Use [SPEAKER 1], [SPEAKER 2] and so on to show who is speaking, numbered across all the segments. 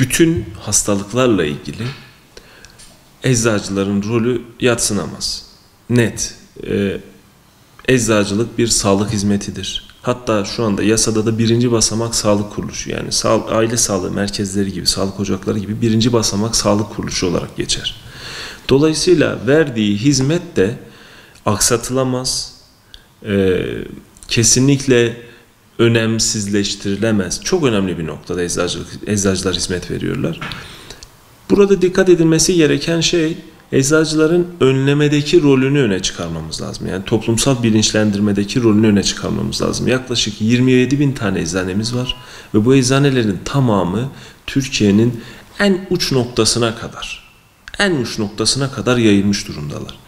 [SPEAKER 1] bütün hastalıklarla ilgili eczacıların rolü yadsınamaz. Net. Eczacılık bir sağlık hizmetidir. Hatta şu anda yasada da birinci basamak sağlık kuruluşu, yani aile sağlığı merkezleri gibi, sağlık ocakları gibi birinci basamak sağlık kuruluşu olarak geçer. Dolayısıyla verdiği hizmet de aksatılamaz, kesinlikle önemsizleştirilemez. Çok önemli bir noktada eczacılar hizmet veriyorlar. Burada dikkat edilmesi gereken şey, eczacıların önlemedeki rolünü öne çıkarmamız lazım. Yani toplumsal bilinçlendirmedeki rolünü öne çıkarmamız lazım. Yaklaşık 27 bin tane eczanemiz var ve bu eczanelerin tamamı Türkiye'nin en uç noktasına kadar yayılmış durumdalar.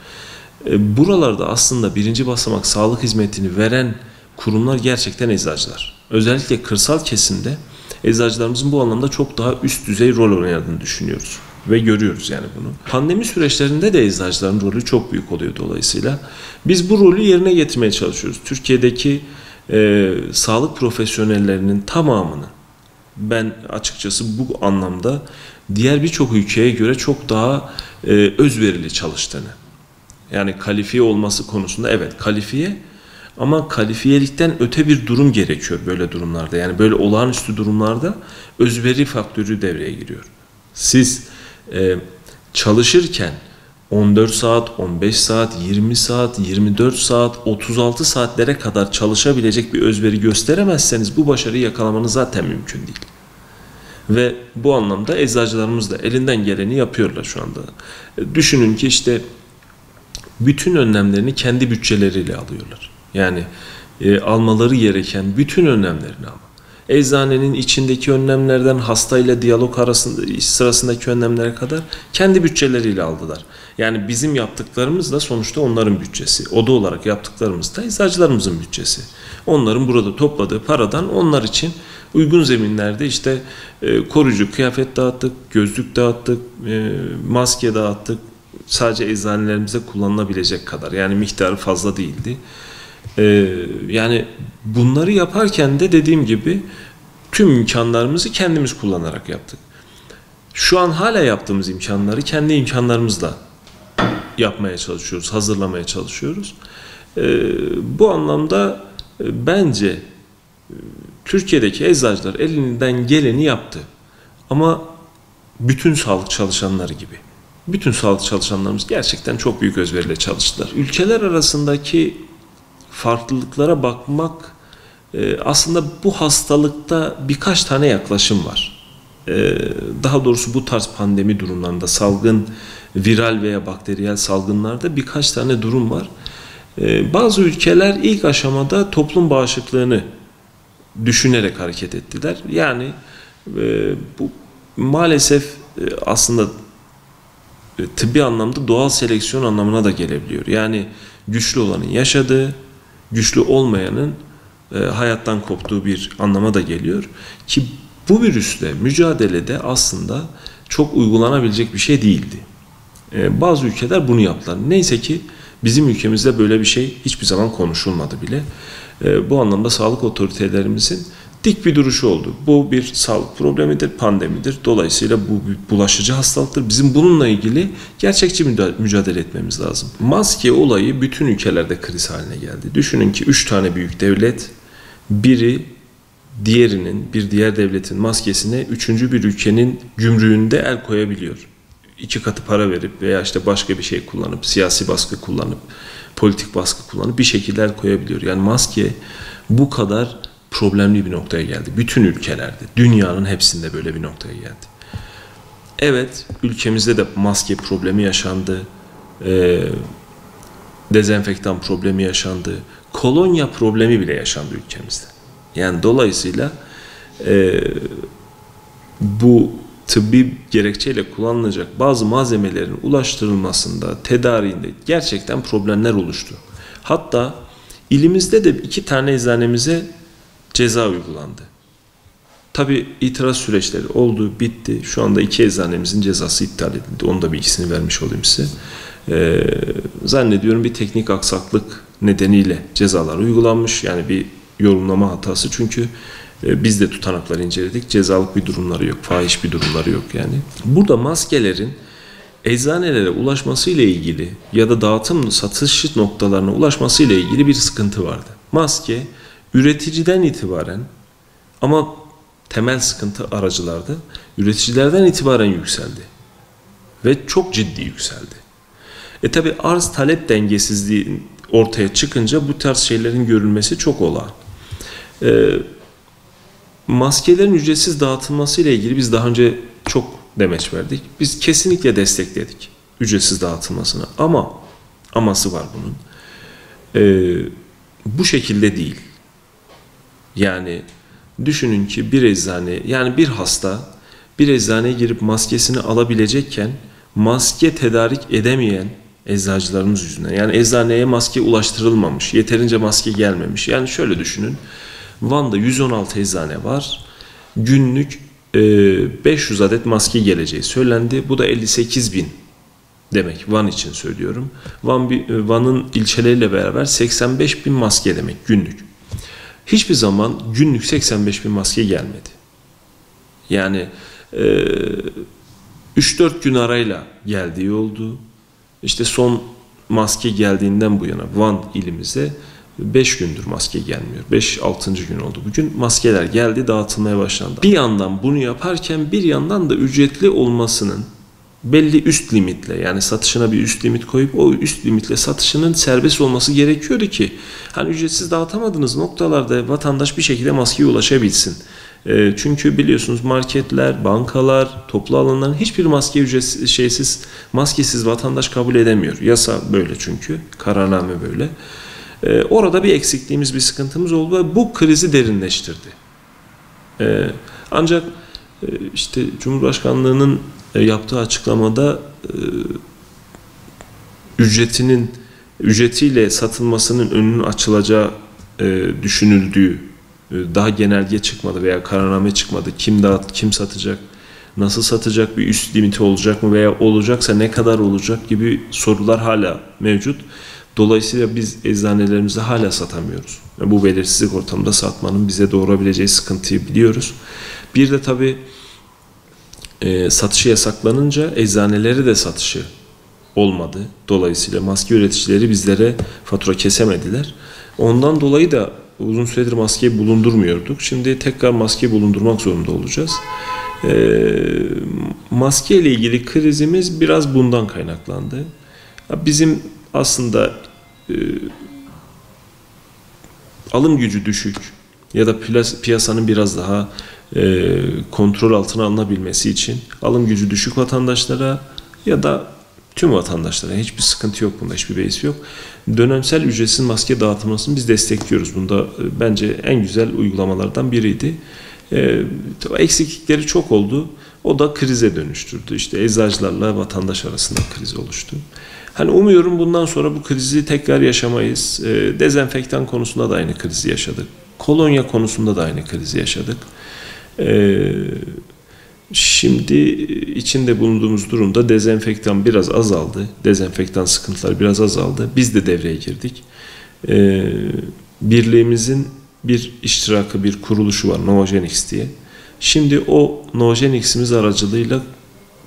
[SPEAKER 1] Buralarda aslında birinci basamak sağlık hizmetini veren kurumlar gerçekten eczacılar. Özellikle kırsal kesimde eczacılarımızın bu anlamda çok daha üst düzey rol oynadığını düşünüyoruz ve görüyoruz yani bunu. Pandemi süreçlerinde de eczacıların rolü çok büyük oluyor dolayısıyla. Biz bu rolü yerine getirmeye çalışıyoruz. Türkiye'deki sağlık profesyonellerinin tamamını, ben açıkçası bu anlamda diğer birçok ülkeye göre çok daha özverili çalıştığını, yani kalifiye olması konusunda evet kalifiye, ama kalifiyelikten öte bir durum gerekiyor böyle durumlarda. Yani böyle olağanüstü durumlarda özveri faktörü devreye giriyor. Siz çalışırken 14 saat, 15 saat, 20 saat, 24 saat, 36 saatlere kadar çalışabilecek bir özveri gösteremezseniz bu başarıyı yakalamanız zaten mümkün değil. Ve bu anlamda eczacılarımız da elinden geleni yapıyorlar şu anda. Düşünün ki işte bütün önlemlerini kendi bütçeleriyle alıyorlar. Yani almaları gereken bütün önlemlerini ama. Eczanenin içindeki önlemlerden hastayla diyalog sırasındaki önlemlere kadar kendi bütçeleriyle aldılar. Yani bizim yaptıklarımız da sonuçta onların bütçesi. Oda olarak yaptıklarımız da eczacılarımızın bütçesi. Onların burada topladığı paradan onlar için uygun zeminlerde işte koruyucu kıyafet dağıttık, gözlük dağıttık, maske dağıttık. Sadece eczanelerimizde kullanılabilecek kadar, yani miktarı fazla değildi. Yani bunları yaparken de dediğim gibi tüm imkanlarımızı kendimiz kullanarak yaptık. Şu an hala yaptığımız imkanları kendi imkanlarımızla yapmaya çalışıyoruz, hazırlamaya çalışıyoruz. Bu anlamda bence Türkiye'deki eczacılar elinden geleni yaptı. Ama bütün sağlık çalışanları gibi. Bütün sağlık çalışanlarımız gerçekten çok büyük özveriyle çalıştılar. Ülkeler arasındaki farklılıklara bakmak, aslında bu hastalıkta birkaç tane yaklaşım var. Daha doğrusu bu tarz pandemi durumlarında, salgın, viral veya bakteriyel salgınlarda birkaç tane durum var. Bazı ülkeler ilk aşamada toplum bağışıklığını düşünerek hareket ettiler. Yani bu maalesef aslında tıbbi anlamda doğal seleksiyon anlamına da gelebiliyor. Yani güçlü olanın yaşadığı, güçlü olmayanın hayattan koptuğu bir anlama da geliyor. Ki bu virüsle mücadelede aslında çok uygulanabilecek bir şey değildi. Bazı ülkeler bunu yaptılar. Neyse ki bizim ülkemizde böyle bir şey hiçbir zaman konuşulmadı bile. Bu anlamda sağlık otoritelerimizin dik bir duruşu oldu. Bu bir sağlık problemidir, pandemidir. Dolayısıyla bu bir bulaşıcı hastalıktır. Bizim bununla ilgili gerçekçi mücadele etmemiz lazım. Maske olayı bütün ülkelerde kriz haline geldi. Düşünün ki 3 tane büyük devlet, biri bir diğer devletin maskesine 3. bir ülkenin gümrüğünde el koyabiliyor. 2 katı para verip veya işte başka bir şey kullanıp, siyasi baskı kullanıp, politik baskı kullanıp bir şekilde el koyabiliyor. Yani maske bu kadar problemli bir noktaya geldi. Bütün ülkelerde, dünyanın hepsinde böyle bir noktaya geldi. Evet, ülkemizde de maske problemi yaşandı, dezenfektan problemi yaşandı, kolonya problemi bile yaşandı ülkemizde. Yani dolayısıyla bu tıbbi gerekçeyle kullanılacak bazı malzemelerin ulaştırılmasında, tedariğinde gerçekten problemler oluştu. Hatta ilimizde de 2 tane eczanemize ceza uygulandı. Tabi itiraz süreçleri oldu, bitti. Şu anda 2 eczanemizin cezası iptal edildi. Onun da bilgisini vermiş olayım size. Zannediyorum bir teknik aksaklık nedeniyle cezalar uygulanmış. Yani bir yorumlama hatası. Çünkü Biz de tutanakları inceledik. Cezalık bir durumları yok, fahiş bir durumları yok yani. Burada maskelerin eczanelere ulaşması ile ilgili ya da dağıtım satış noktalarına ulaşması ile ilgili bir sıkıntı vardı. Maske üreticiden itibaren, ama temel sıkıntı aracılarda, üreticilerden itibaren yükseldi. Ve çok ciddi yükseldi. Tabi arz talep dengesizliği ortaya çıkınca bu tarz şeylerin görülmesi çok olağan. Maskelerin ücretsiz dağıtılması ile ilgili biz daha önce çok demeç verdik. Biz kesinlikle destekledik ücretsiz dağıtılmasını. Ama aması var bunun. Bu şekilde değil. Yani düşünün ki bir eczane, yani bir hasta bir eczaneye girip maskesini alabilecekken maske tedarik edemeyen eczacılarımız yüzünden. Yani eczaneye maske ulaştırılmamış, yeterince maske gelmemiş. Yani şöyle düşünün. Van'da 116 eczane var. Günlük 500 adet maske geleceği söylendi. Bu da 58 bin demek. Van için söylüyorum. Van'ın ilçeleriyle beraber 85 bin maske demek günlük. Hiçbir zaman günlük 85 bin maske gelmedi. Yani 3-4 gün arayla geldiği oldu. İşte son maske geldiğinden bu yana Van ilimize 5 gündür maske gelmiyor. 5-6. gün oldu. Bugün maskeler geldi, dağıtılmaya başlandı. Bir yandan bunu yaparken bir yandan da ücretli olmasının belli üst limitle, yani satışına bir üst limit koyup o üst limitle satışının serbest olması gerekiyordu ki hani ücretsiz dağıtamadığınız noktalarda vatandaş bir şekilde maskeye ulaşabilsin. Çünkü biliyorsunuz marketler, bankalar, toplu alanların hiçbir maske ücretsiz, maskesiz vatandaş kabul edemiyor. Yasa böyle çünkü, kararname böyle. Orada bir eksikliğimiz, bir sıkıntımız oldu ve bu krizi derinleştirdi. Ancak işte Cumhurbaşkanlığının yaptığı açıklamada ücretiyle satılmasının önünün açılacağı düşünüldüğü, daha genelge çıkmadı veya kararname çıkmadı. Kim satacak, nasıl satacak, bir üst limiti olacak mı veya olacaksa ne kadar olacak gibi sorular hala mevcut. Dolayısıyla biz eczanelerimizde hala satamıyoruz. Bu belirsizlik ortamında satmanın bize doğurabileceği sıkıntıyı biliyoruz. Bir de tabii satışı yasaklanınca eczaneleri de satışı olmadı. Dolayısıyla maske üreticileri bizlere fatura kesemediler. Ondan dolayı da uzun süredir maskeyi bulundurmuyorduk. Şimdi tekrar maske bulundurmak zorunda olacağız. Maske ile ilgili krizimiz biraz bundan kaynaklandı. Bizim aslında alım gücü düşük ya da piyasanın biraz daha kontrol altına alınabilmesi için alım gücü düşük vatandaşlara ya da tüm vatandaşlara, hiçbir sıkıntı yok bunda, hiçbir beis yok, dönemsel ücretsiz maske dağıtılmasını biz destekliyoruz. Bunda bence en güzel uygulamalardan biriydi. Eksiklikleri çok oldu. O da krize dönüştürdü. İşte eczacılarla vatandaş arasında kriz oluştu. Hani umuyorum bundan sonra bu krizi tekrar yaşamayız. Dezenfektan konusunda da aynı krizi yaşadık. Kolonya konusunda da aynı krizi yaşadık. Şimdi içinde bulunduğumuz durumda dezenfektan biraz azaldı. Dezenfektan sıkıntıları biraz azaldı. Biz de devreye girdik. Birliğimizin bir iştirakı, bir kuruluşu var, Novogenix diye. Şimdi o Novogenix'imiz aracılığıyla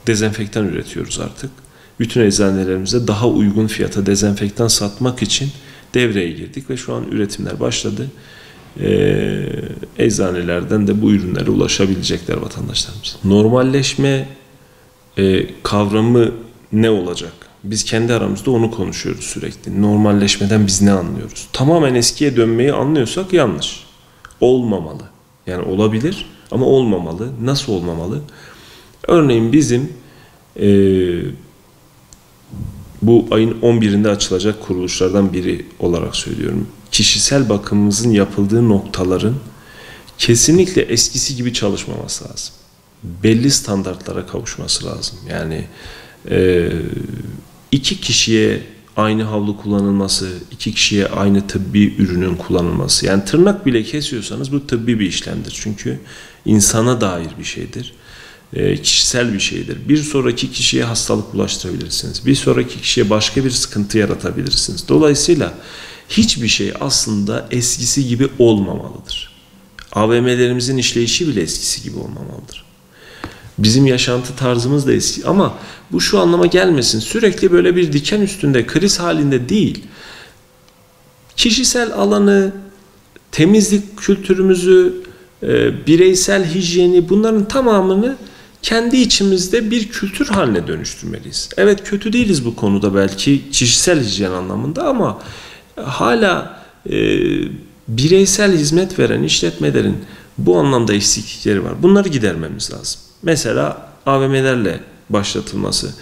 [SPEAKER 1] dezenfektan üretiyoruz artık. Bütün eczanelerimize daha uygun fiyata dezenfektan satmak için devreye girdik ve şu an üretimler başladı. Eczanelerden de bu ürünlere ulaşabilecekler vatandaşlarımız. Normalleşme kavramı ne olacak? Biz kendi aramızda onu konuşuyoruz sürekli. Normalleşmeden biz ne anlıyoruz? Tamamen eskiye dönmeyi anlıyorsak yanlış. Olmamalı. Yani olabilir ama olmamalı. Nasıl olmamalı? Örneğin bizim bu ayın 11'inde açılacak kuruluşlardan biri olarak söylüyorum. Kişisel bakımımızın yapıldığı noktaların kesinlikle eskisi gibi çalışmaması lazım. Belli standartlara kavuşması lazım. Yani 2 kişiye aynı havlu kullanılması, 2 kişiye aynı tıbbi ürünün kullanılması. Yani tırnak bile kesiyorsanız bu tıbbi bir işlemdir. Çünkü insana dair bir şeydir. Kişisel bir şeydir. Bir sonraki kişiye hastalık bulaştırabilirsiniz. Bir sonraki kişiye başka bir sıkıntı yaratabilirsiniz. Dolayısıyla hiçbir şey aslında eskisi gibi olmamalıdır. AVM'lerimizin işleyişi bile eskisi gibi olmamalıdır. Bizim yaşantı tarzımız da eski ama bu şu anlama gelmesin. Sürekli böyle bir diken üstünde, kriz halinde değil. Kişisel alanı, temizlik kültürümüzü, bireysel hijyeni, bunların tamamını kendi içimizde bir kültür haline dönüştürmeliyiz. Evet, kötü değiliz bu konuda belki kişisel hijyen anlamında ama hala bireysel hizmet veren işletmelerin bu anlamda eksiklikleri var. Bunları gidermemiz lazım. Mesela AVM'lerle başlatılması.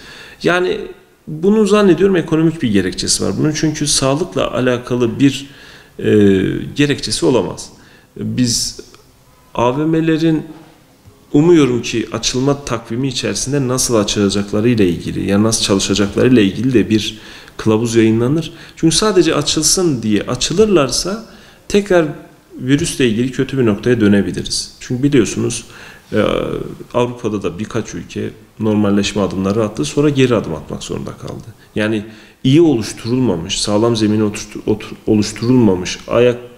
[SPEAKER 1] Yani bunu zannediyorum ekonomik bir gerekçesi var. Bunun çünkü sağlıkla alakalı bir gerekçesi olamaz. Biz AVM'lerin umuyorum ki açılma takvimi içerisinde nasıl açılacakları ile ilgili ya nasıl çalışacakları ile ilgili de bir kılavuz yayınlanır. Çünkü sadece açılsın diye açılırlarsa tekrar virüsle ilgili kötü bir noktaya dönebiliriz. Çünkü biliyorsunuz Avrupa'da da birkaç ülke normalleşme adımları attı, sonra geri adım atmak zorunda kaldı. Yani iyi oluşturulmamış, sağlam zemini oluşturulmamış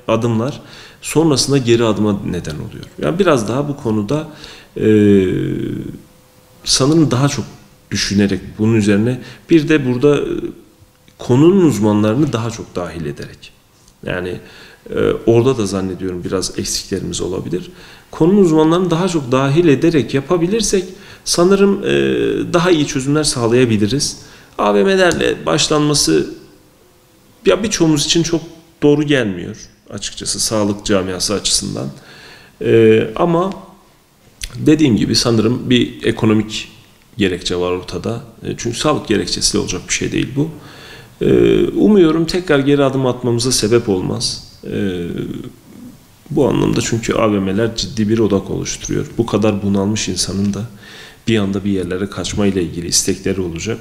[SPEAKER 1] adımlar sonrasında geri adıma neden oluyor. Yani biraz daha bu konuda sanırım daha çok düşünerek bunun üzerine bir de burada konunun uzmanlarını daha çok dahil ederek, yani orada da zannediyorum biraz eksiklerimiz olabilir. Konunun uzmanlarını daha çok dahil ederek yapabilirsek sanırım daha iyi çözümler sağlayabiliriz. AVM'lerle başlanması ya birçoğumuz için çok doğru gelmiyor açıkçası sağlık camiası açısından. Ama dediğim gibi sanırım bir ekonomik gerekçe var ortada. Çünkü sağlık gerekçesiyle olacak bir şey değil bu. Umuyorum tekrar geri adım atmamıza sebep olmaz. Bu anlamda çünkü AVM'ler ciddi bir odak oluşturuyor. Bu kadar bunalmış insanın da bir anda bir yerlere kaçma ile ilgili istekleri olacak.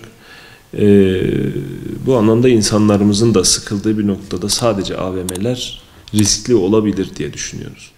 [SPEAKER 1] Bu anlamda insanlarımızın da sıkıldığı bir noktada sadece AVM'ler riskli olabilir diye düşünüyoruz.